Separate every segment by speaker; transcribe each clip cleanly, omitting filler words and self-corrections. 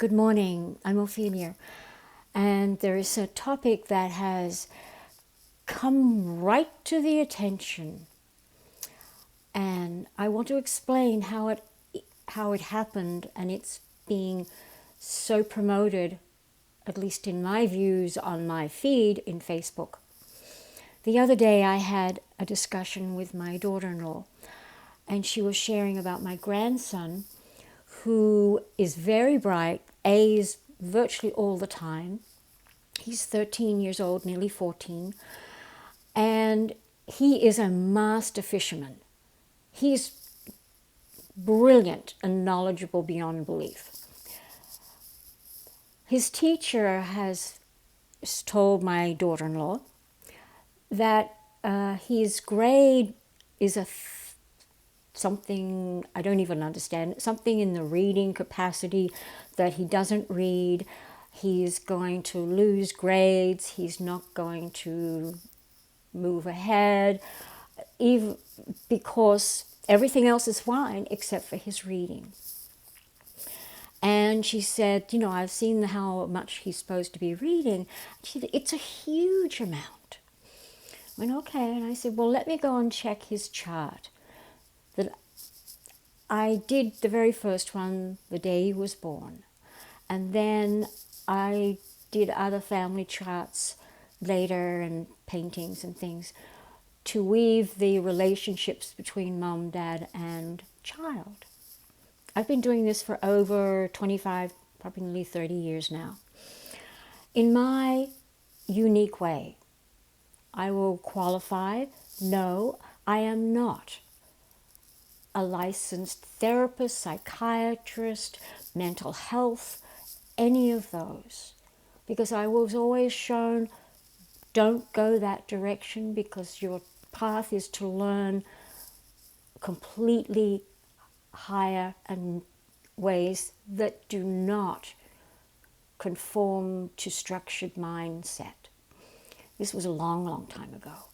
Speaker 1: Good morning, I'm Ophelia, and there is a topic that has come right to the attention, and I want to explain how it happened, and it's being so promoted, at least in my views, on my feed in Facebook. The other day I had a discussion with my daughter-in-law, and she was sharing about my grandson, who is very bright, A's virtually all the time. He's 13 years old, nearly 14, and he is a master fisherman. He's brilliant and knowledgeable beyond belief. His teacher has told my daughter-in-law that his grade is something I don't even understand, something in the reading capacity, that he doesn't read. He's going to lose grades. He's not going to move ahead, even because everything else is fine except for his reading. And she said, I've seen how much he's supposed to be reading. She said, it's a huge amount. I went, okay. And I said, well, let me go and check his chart. That I did the very first one the day he was born. And then I did other family charts later and paintings and things to weave the relationships between mom, dad, and child. I've been doing this for over 25, probably nearly 30 years now. In my unique way, I will qualify, no, I am not a licensed therapist, psychiatrist, mental health, any of those. Because I was always shown, don't go that direction because your path is to learn completely higher and ways that do not conform to structured mindset. This was a long, long time ago.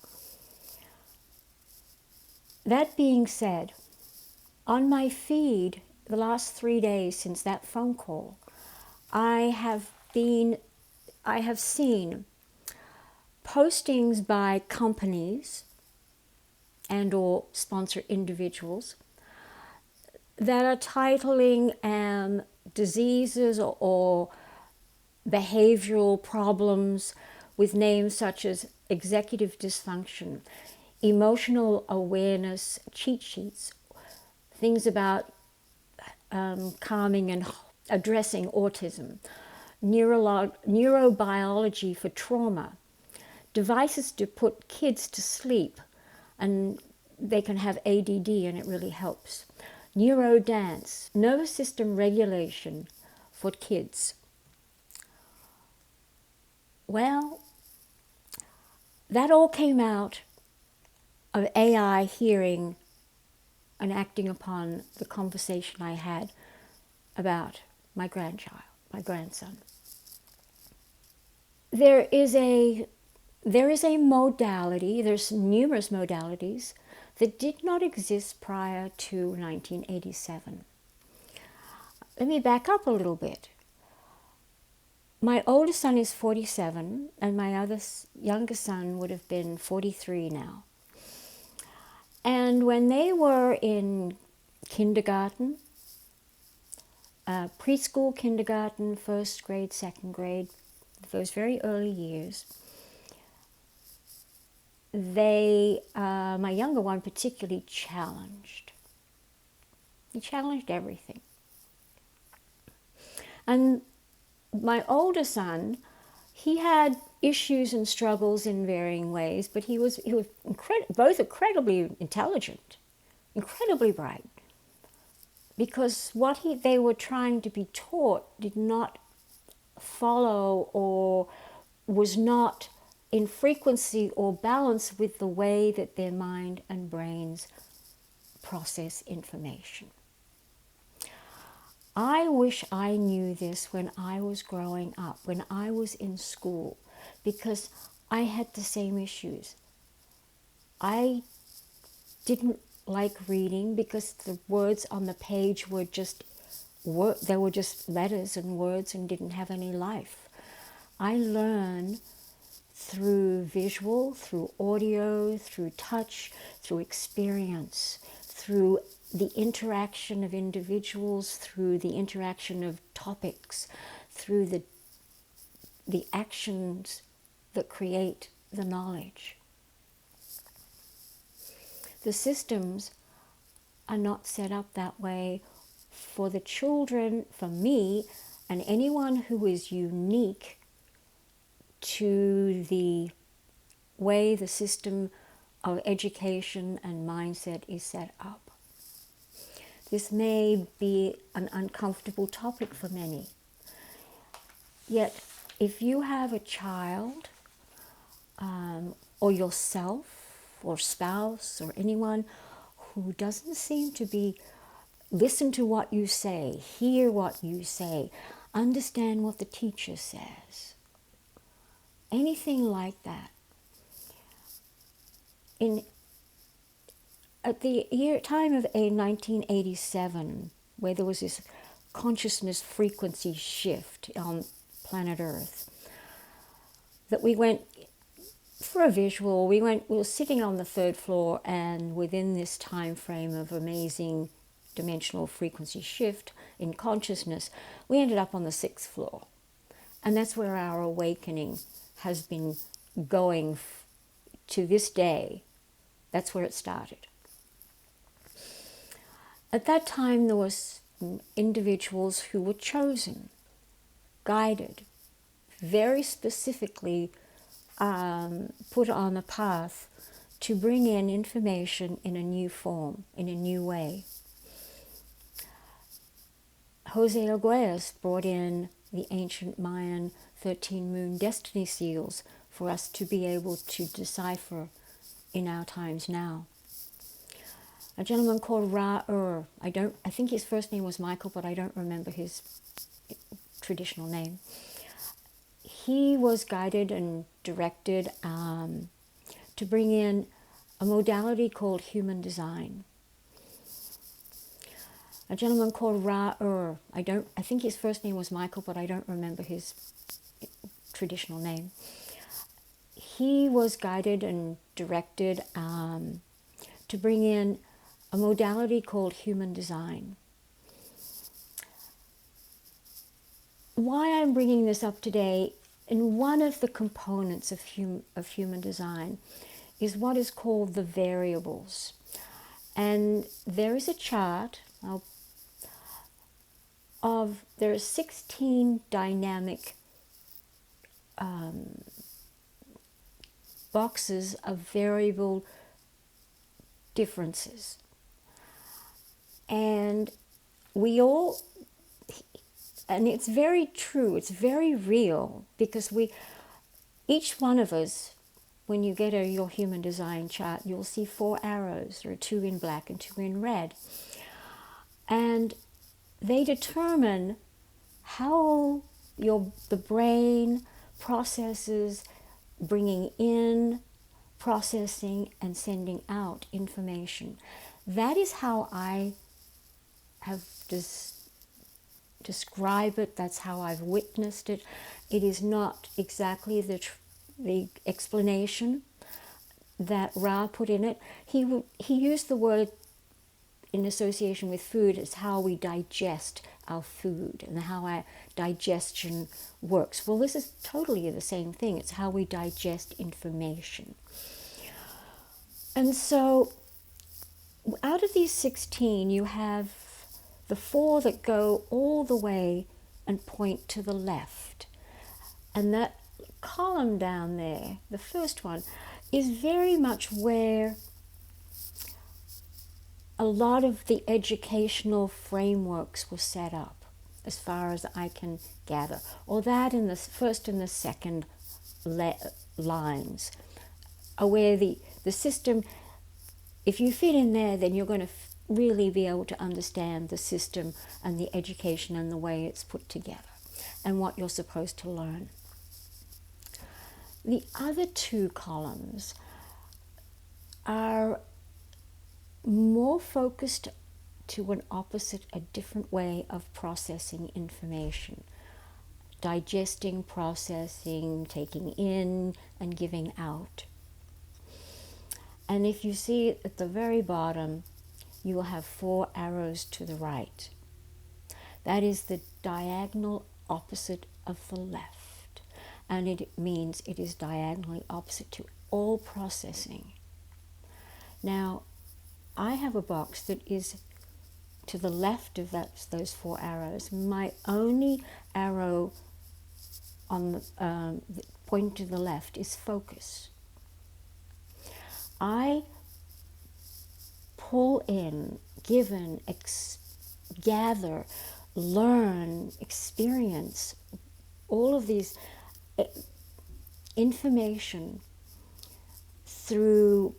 Speaker 1: That being said, on my feed, the last 3 days since that phone call, I have seen postings by companies and or sponsor individuals that are titling diseases or behavioral problems with names such as executive dysfunction, emotional awareness cheat sheets, things about calming and addressing autism, neurobiology for trauma, devices to put kids to sleep, and they can have ADD and it really helps. Neurodance, nervous system regulation for kids. Well, that all came out of AI hearing and acting upon the conversation I had about my grandson. There is a modality, there's numerous modalities that did not exist prior to 1987. Let me back up a little bit. My oldest son is 47, and my youngest son would have been 43 now. And when they were in kindergarten, preschool, kindergarten, first grade, second grade, those very early years, my younger one particularly challenged. He challenged everything. And my older son, he had issues and struggles in varying ways, but he was both incredibly intelligent, incredibly bright, because what they were trying to be taught did not follow or was not in frequency or balance with the way that their mind and brains process information. I wish I knew this when I was growing up, when I was in school, because I had the same issues. I didn't like reading because the words on the page were just they were just letters and words and didn't have any life. I learn through visual, through audio, through touch, through experience, through the interaction of individuals, through the interaction of topics, through the actions that create the knowledge. The systems are not set up that way for the children, for me, and anyone who is unique to the way the system of education and mindset is set up. This may be an uncomfortable topic for many. Yet, if you have a child, or yourself, or spouse, or anyone who doesn't seem to be listen to what you say, hear what you say, understand what the teacher says, anything like that. At the time of 1987, where there was this consciousness frequency shift on planet Earth, that we went for a visual. We were sitting on the 3rd floor, and within this time frame of amazing dimensional frequency shift in consciousness, we ended up on the 6th floor. And that's where our awakening has been going to this day. That's where it started. At that time, there was individuals who were chosen, guided, very specifically put on a path to bring in information in a new form, in a new way. Jose Arguelles brought in the ancient Mayan 13 moon destiny seals for us to be able to decipher in our times now. A gentleman called Ra-Ur, I think his first name was Michael, but I don't remember his traditional name. He was guided and directed to bring in a modality called human design. A gentleman called Ra-Ur, I think his first name was Michael, but I don't remember his traditional name. He was guided and directed to bring in a modality called human design. Why I'm bringing this up today, in one of the components of human design is what is called the variables. And there is a chart there are 16 dynamic boxes of variable differences. And and it's very true, it's very real, because each one of us, when you get your human design chart, you'll see 4 arrows. There are 2 in black and 2 in red. And they determine how the brain processes bringing in, processing, and sending out information. That is how I have described it. That's how I've witnessed it. It is not exactly the explanation that Ra put in it. He used the word in association with food as how we digest our food and how our digestion works. Well, this is totally the same thing. It's how we digest information. And so out of these 16, you have the 4 that go all the way and point to the left. And that column down there, the first one, is very much where a lot of the educational frameworks were set up, as far as I can gather. Or that in the first and the second lines are where the system, if you fit in there, then you're going to really be able to understand the system and the education and the way it's put together and what you're supposed to learn. The other 2 columns are more focused to an opposite, a different way of processing information, digesting, processing, taking in, and giving out. And if you see at the very bottom, you will have 4 arrows to the right. That is the diagonal opposite of the left. And it means it is diagonally opposite to all processing. Now, I have a box that is to the left of those 4 arrows. My only arrow on the pointing to the left is focus. I pull in, given, gather, learn, experience all of these information through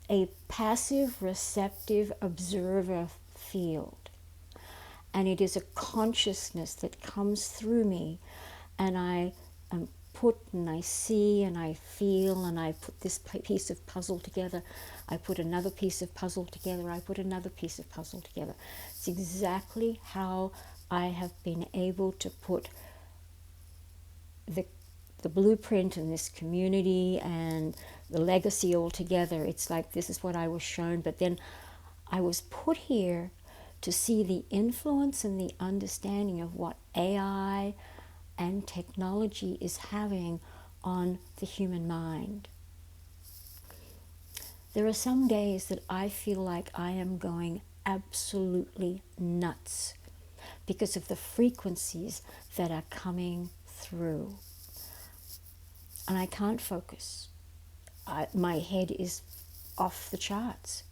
Speaker 1: a passive, receptive observer field. And it is a consciousness that comes through me, and I am put and I see and I feel, and I put this piece of puzzle together, I put another piece of puzzle together, I put another piece of puzzle together. It's exactly how I have been able to put the blueprint in this community and the legacy all together. It's like this is what I was shown, but then I was put here to see the influence and the understanding of what AI and technology is having on the human mind. There are some days that I feel like I am going absolutely nuts because of the frequencies that are coming through. And I can't focus. My head is off the charts.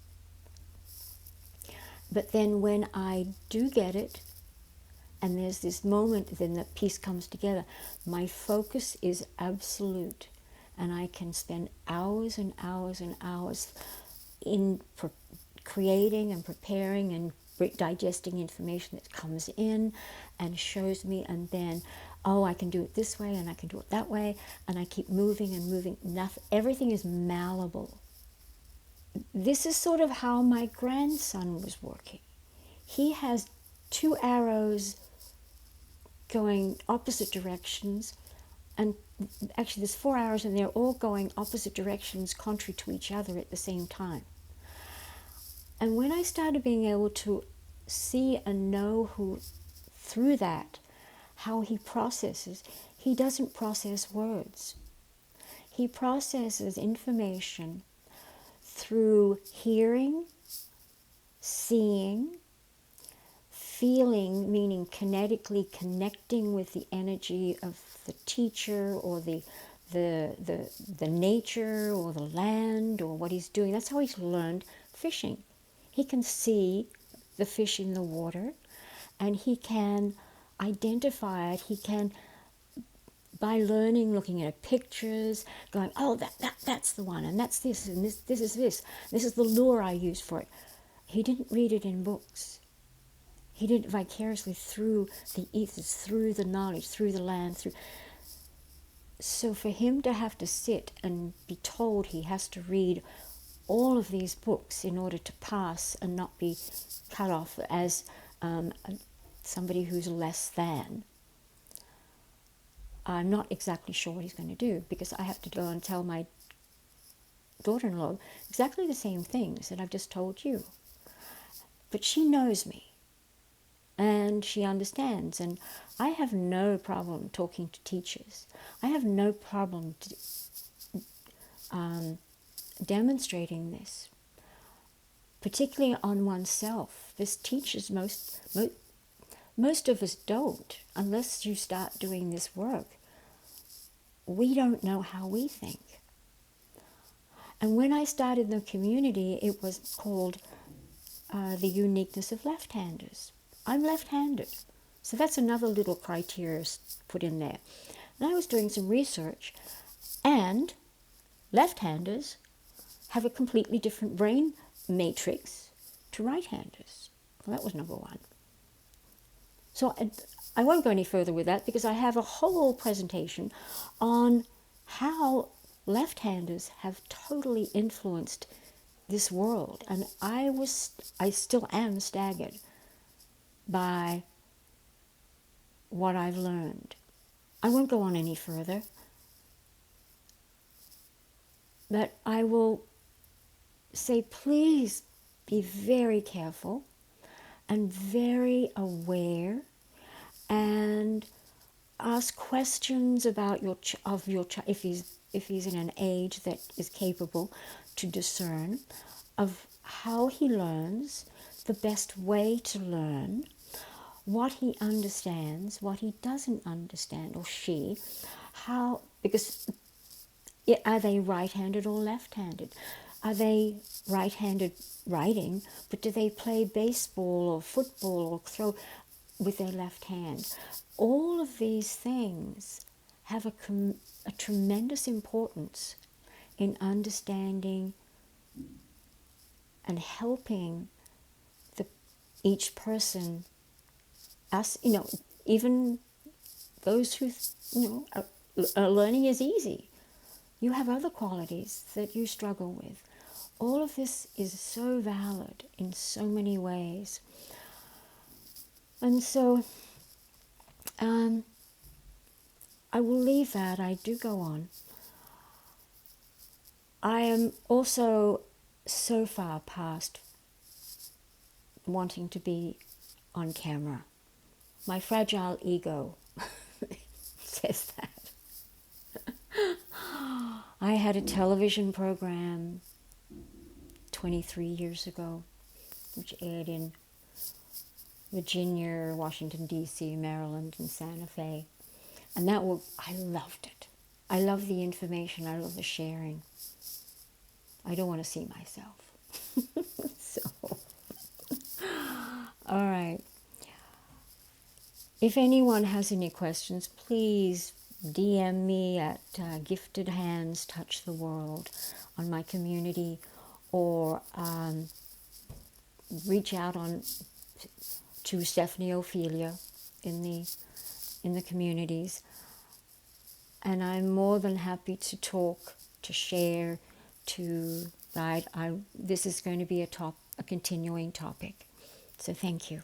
Speaker 1: But then when I do get it, and there's this moment, then the piece comes together, my focus is absolute. And I can spend hours and hours and hours in creating and preparing and digesting information that comes in and shows me, and then, oh, I can do it this way and I can do it that way, and I keep moving and moving. Everything is malleable. This is sort of how my grandson was working. He has 2 arrows going opposite directions, and actually there's 4 arrows and they're all going opposite directions, contrary to each other at the same time. And when I started being able to see and know through that, how he processes, he doesn't process words. He processes information through hearing, seeing, feeling, meaning kinetically connecting with the energy of the teacher or the nature or the land or what he's doing. That's how he's learned fishing. He can see the fish in the water, and he can identify it. He can, by learning, looking at pictures, going, oh, that's the one, and that's this, and this is this. This is the lure I use for it. He didn't read it in books. He did it vicariously through the ethers, through the knowledge, through the land, through. So for him to have to sit and be told he has to read all of these books in order to pass and not be cut off as somebody who's less than, I'm not exactly sure what he's going to do, because I have to go and tell my daughter-in-law exactly the same things that I've just told you. But she knows me. And she understands, and I have no problem talking to teachers. I have no problem demonstrating this, particularly on oneself. This teaches most of us don't, unless you start doing this work. We don't know how we think. And when I started the community, it was called the uniqueness of left-handers. I'm left-handed, so that's another little criteria put in there. And I was doing some research, and left-handers have a completely different brain matrix to right-handers. Well, that was number 1. So I won't go any further with that, because I have a whole presentation on how left-handers have totally influenced this world. And I still am staggered by what I've learned. I won't go on any further, but I will say, please be very careful and very aware, and ask questions about your child if he's in an age that is capable to discern of how he learns, the best way to learn, what he understands, what he doesn't understand, or she, how, because are they right-handed or left-handed? Are they right-handed writing, but do they play baseball or football or throw with their left hand? All of these things have a tremendous importance in understanding and helping the, each person, us, even those who, learning is easy. You have other qualities that you struggle with. All of this is so valid in so many ways. And so I will leave that. I do go on. I am also so far past wanting to be on camera. My fragile ego says that. I had a television program 23 years ago, which aired in Virginia, Washington, D.C., Maryland, and Santa Fe. And I loved it. I love the information. I love the sharing. I don't want to see myself. So, all right. If anyone has any questions, please DM me at Gifted Hands Touch the World on my community, or reach out to Stephanie Ophelia in the communities. And I'm more than happy to talk, to share, to guide. This is going to be a continuing topic. So thank you.